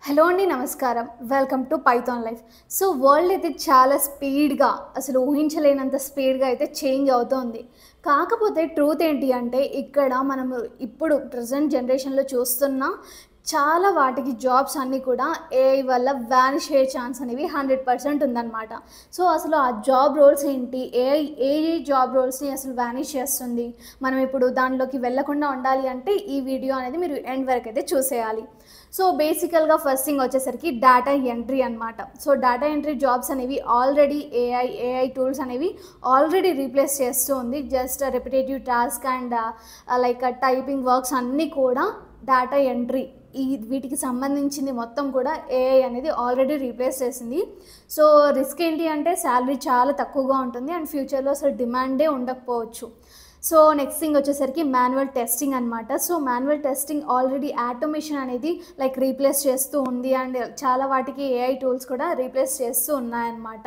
Hello అండి నమస్కారం. Welcome to Python life. So world అయితే చాలా స్పీడ్‌గా అసలు ఊహించలేనంత స్పీడ్‌గా అయితే చేంజ్ అవుతోంది. కాకపోతే ట్రూత్ ఏంటి అంటే ఇక్కడ మనము ఇప్పుడు ప్రెజెంట్ జనరేషన్‌లో చూస్తున్న చాలా వాటికి జాబ్స్ అన్నీ కూడా ఏఐ వల్ల వానిష్ అయ్యే ఛాన్స్ అనేవి 100% ఉందన్నమాట. సో అసలు ఆ జాబ్ రోల్స్ ఏంటి? ఏ జాబ్ రోల్స్‌ని అసలు వానిష్ చేస్తుంది? మనం ఇప్పుడు దానిలోకి వెళ్ళకుండా ఉండాలి అంటే ఈ వీడియో అనేది మీరు ఎండ్ వరకైతే చూసేయాలి. సో బేసికల్‌గా ఫస్ట్ థింగ్ వచ్చేసరికి డేటా ఎంట్రీ అనమాట. సో డేటా ఎంట్రీ జాబ్స్ అనేవి ఆల్రెడీ ఏఐ టూల్స్ అనేవి ఆల్రెడీ రీప్లేస్ చేస్తూ ఉంది. Just repetitive task and like typing works అన్నీ కూడా డేటా ఎంట్రీ వీటికి సంబంధించింది మొత్తం కూడా ఏఐ అనేది ఆల్రెడీ రీప్లేస్ చేసింది. సో రిస్క్ ఏంటి అంటే శాలరీ చాలా తక్కువగా ఉంటుంది అండ్ ఫ్యూచర్‌లో అసలు డిమాండే ఉండకపోవచ్చు. సో నెక్స్ట్ థింగ్ వచ్చేసరికి మాన్యువల్ టెస్టింగ్ అనమాట. So manual testing already automation అనేది లైక్ రీప్లేస్ చేస్తూ ఉంది అండ్ చాలా వాటికి ఏఐ టూల్స్ కూడా రీప్లేస్ చేస్తూ ఉన్నాయన్నమాట.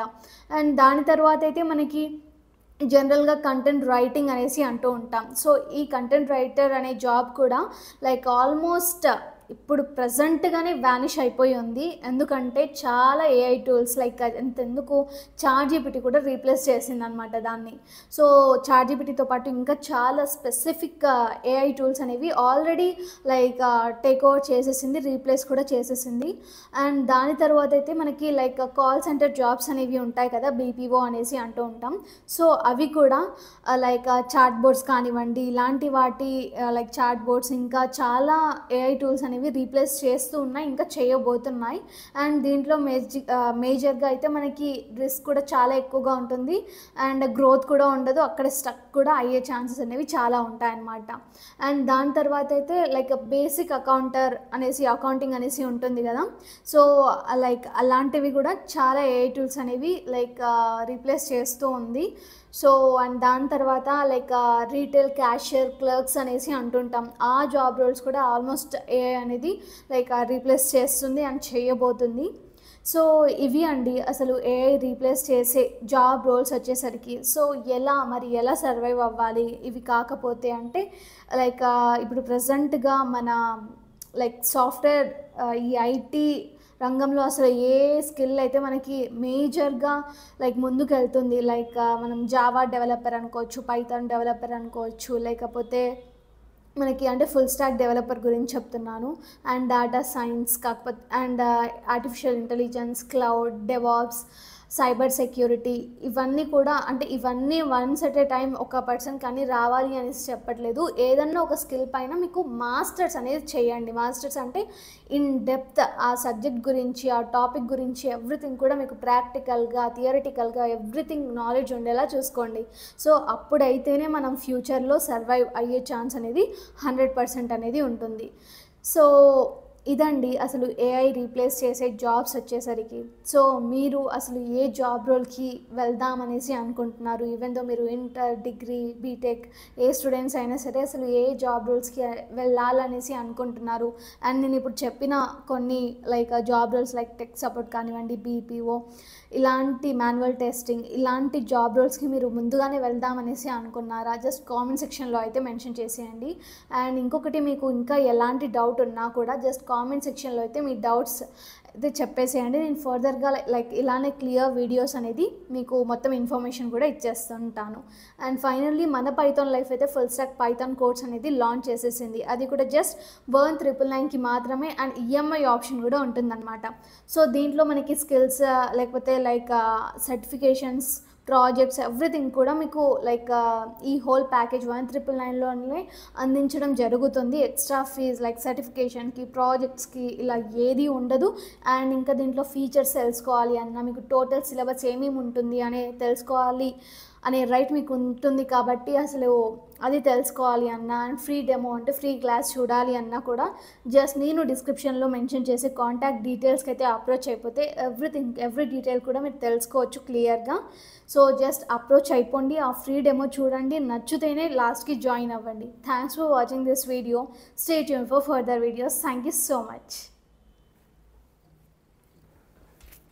అండ్ దాని తర్వాత అయితే మనకి జనరల్‌గా కంటెంట్ రైటింగ్ అనేసి అంటూ ఉంటాం. సో ఈ కంటెంట్ రైటర్ అనే జాబ్ కూడా లైక్ ఆల్మోస్ట్ ఇప్పుడు ప్రెజెంట్‌గానే వానిష్ అయిపోయి ఉంది. ఎందుకంటే చాలా ఏఐ టూల్స్ లైక్ అంతెందుకు చాట్‌జీపీటీ కూడా రీప్లేస్ చేసిందనమాట దాన్ని. సో చాట్‌జీపీటీతో పాటు ఇంకా చాలా స్పెసిఫిక్ ఏఐ టూల్స్ అనేవి ఆల్రెడీ లైక్ టేక్ ఓవర్ చేసేసింది. రీప్లేస్ కూడా చేసేసింది. అండ్ దాని తర్వాత అయితే మనకి లైక్ కాల్ సెంటర్ జాబ్స్ అనేవి ఉంటాయి కదా! బీపీఓ అనేసి అంటూ ఉంటాం. సో అవి కూడా లైక్ చాట్ బోర్డ్స్ కానివ్వండి, ఇలాంటి వాటి లైక్ చాట్ బోర్డ్స్ ఇంకా చాలా ఏఐ టూల్స్ అనేవి రీప్లేస్ చేస్తూ ఉన్నాయి. ఇంకా చేయబోతున్నాయి. అండ్ దీంట్లో మేజర్‌గా అయితే మనకి రిస్క్ కూడా చాలా ఎక్కువగా ఉంటుంది. అండ్ గ్రోత్ కూడా ఉండదు. అక్కడ స్టక్ కూడా అయ్యే ఛాన్సెస్ అనేవి చాలా ఉంటాయన్నమాట. అండ్ దాని తర్వాత అయితే లైక్ బేసిక్ అకౌంటింగ్ అనేసి ఉంటుంది కదా! సో లైక్ అలాంటివి కూడా చాలా ఏఐ టూల్స్ అనేవి లైక్ రీప్లేస్ చేస్తూ ఉంది. సో అండ్ దాని తర్వాత లైక్ రీటైల్ క్యాషియర్ క్లర్క్స్ అనేసి అంటుంటాం. ఆ జాబ్ రోల్స్ కూడా ఆల్మోస్ట్ ఏఐ అనేది లైక్ రీప్లేస్ చేస్తుంది అండ్ చేయబోతుంది. సో ఇవి అండి అసలు ఏఐ రీప్లేస్ చేసే జాబ్ రోల్స్ వచ్చేసరికి. సో ఎలా సర్వైవ్ అవ్వాలి ఇవి కాకపోతే అంటే లైక్ ఇప్పుడు ప్రెజెంట్‌గా మన లైక్ సాఫ్ట్‌వేర్ ఈ ఐటీ రంగంలో అసలు ఏ స్కిల్ అయితే మనకి మేజర్‌గా లైక్ ముందుకెళ్తుంది. లైక్ మనం జావా డెవలపర్ అనుకోవచ్చు, పైథాన్ డెవలపర్ అనుకోవచ్చు, లేకపోతే మనకి అంటే ఫుల్ స్టాక్ డెవలపర్ గురించి చెప్తున్నాను. And data science and artificial intelligence, cloud, DevOps, cyber security ఇవన్నీ కూడా అంటే ఇవన్నీ వన్స్ ఎట్ ఏ టైం ఒక పర్సన్ కానీ రావాలి అనేసి చెప్పట్లేదు. ఏదన్నా ఒక స్కిల్ పైన మీకు మాస్టర్స్ అనేది చేయండి. మాస్టర్స్ అంటే ఇన్ డెప్త్ ఆ సబ్జెక్ట్ గురించి, ఆ టాపిక్ గురించి ఎవ్రీథింగ్ కూడా మీకు ప్రాక్టికల్‌గా, థియరిటికల్‌గా ఎవ్రీథింగ్ నాలెడ్జ్ ఉండేలా చూసుకోండి. సో అప్పుడైతేనే మనం ఫ్యూచర్‌లో సర్వైవ్ అయ్యే ఛాన్స్ అనేది 100% అనేది ఉంటుంది. సో ఇదండి అసలు ఏఐ రీప్లేస్ చేసే జాబ్స్ వచ్చేసరికి. సో మీరు అసలు ఏ జాబ్ రోల్‌కి వెళ్దామనేసి అనుకుంటున్నారు? ఈవెన్ దో మీరు ఇంటర్, డిగ్రీ, బీటెక్ ఏ స్టూడెంట్స్ అయినా సరే అసలు ఏ జాబ్ రోల్స్‌కి వెళ్ళాలనేసి అనుకుంటున్నారు? అండ్ నేను ఇప్పుడు చెప్పిన కొన్ని like job roles like tech support కానివ్వండి, బీపీఓ ఇలాంటి మాన్యువల్ టెస్టింగ్ ఇలాంటి జాబ్ రోల్స్‌కి మీరు ముందుగానే వెళ్దామనేసి అనుకున్నారా? జస్ట్ కామెంట్ సెక్షన్‌లో అయితే మెన్షన్ చేసేయండి. అండ్ ఇంకొకటి మీకు ఇంకా ఎలాంటి డౌట్ ఉన్నా కూడా జస్ట్ కామెంట్ సెక్షన్‌లో అయితే మీ డౌట్స్ అయితే చెప్పేసేయండి. నేను ఫర్దర్‌గా లైక్ ఇలానే క్లియర్ వీడియోస్ అనేది మీకు మొత్తం ఇన్ఫర్మేషన్ కూడా ఇచ్చేస్తుంటాను. అండ్ ఫైనల్లీ మన పైథాన్ లైఫ్ అయితే ఫుల్ స్టాక్ పైథాన్ కోర్స్ అనేది లాంచ్ చేసేసింది. అది కూడా జస్ట్ 1999కి మాత్రమే అండ్ ఈఎంఐ ఆప్షన్ కూడా ఉంటుందన్నమాట. సో దీంట్లో మనకి స్కిల్స్ లేకపోతే లైక్ సర్టిఫికేషన్స్, ప్రాజెక్ట్స్ ఎవ్రీథింగ్ కూడా మీకు లైక్ ఈ హోల్ ప్యాకేజ్ 1999లోనే అందించడం జరుగుతుంది. ఎక్స్ట్రా ఫీజ్ లైక్ సర్టిఫికేషన్‌కి, ప్రాజెక్ట్స్‌కి ఇలా ఏది ఉండదు. అండ్ ఇంకా దీంట్లో ఫీచర్స్ తెలుసుకోవాలి అన్నా, మీకు టోటల్ సిలబస్ ఏమేమి ఉంటుంది తెలుసుకోవాలి అనే రైట్ మీకు ఉంటుంది కాబట్టి అసలు అది తెలుసుకోవాలి అన్నా అండ్ ఫ్రీ డెమో అంటే ఫ్రీ క్లాస్ చూడాలి అన్నా కూడా జస్ట్ నేను డిస్క్రిప్షన్‌లో మెన్షన్ చేసే కాంటాక్ట్ డీటెయిల్స్‌కి అయితే అప్రోచ్ అయిపోతే ఎవ్రీ డీటెయిల్ కూడా మీరు తెలుసుకోవచ్చు క్లియర్‌గా. సో జస్ట్ అప్రోచ్ అయిపోండి. ఆ ఫ్రీ డెమో చూడండి. నచ్చితేనే లాస్ట్‌కి జాయిన్ అవ్వండి. Thanks for watching this video. Stay tuned for further videos. Thank you so much.